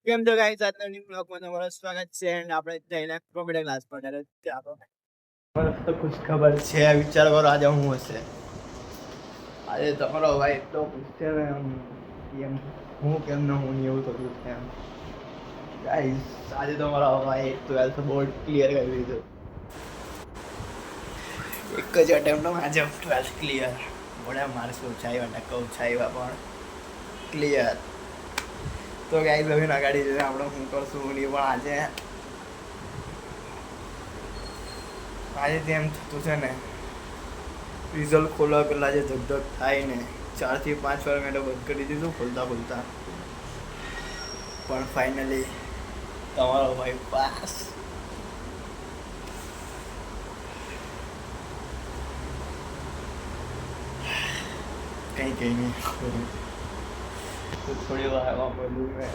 કેમ છો ગાઈસ? આજના ન્યુ બ્લોગમાં તમારું સ્વાગત છે. એન્ડ આપણે જઈને કોમ્પ્યુટર ક્લાસ પર મસ્ત ખુશ ખબર છે. વિચાર કરો આજે હું હશે. આજે તમારો ભાઈ એટલો પૂછશે ને એમ હું કેમ ન હું એવું થતું છે એમ. ગાઈસ આજે તો મારા ભાઈ 12th બોર્ડ ક્લિયર કરી દીધું. એક જ અટેમ્પ્ટમાં આજે 12th ક્લિયર. મોડા માર્ક્સ ઓછા આવ્યા, ટકા ઓછા આવ્યા પણ ક્લિયર. તો ગાઈસ હવે નગાડી જોઈએ આપણે શું કરશું નહીં. પણ આજે તેમ થતું છે ને, રિઝલ્ટ ખોલવા પહેલાં જે ધગધગ થાય ને, 4 થી 5 વાર મેં તો બંધ કરી દીધું ખોલતા પણ ફાઇનલી તમારો ભાઈ પાસ. કંઈ નહીં થોડી વાર આમાં બોલું મેં.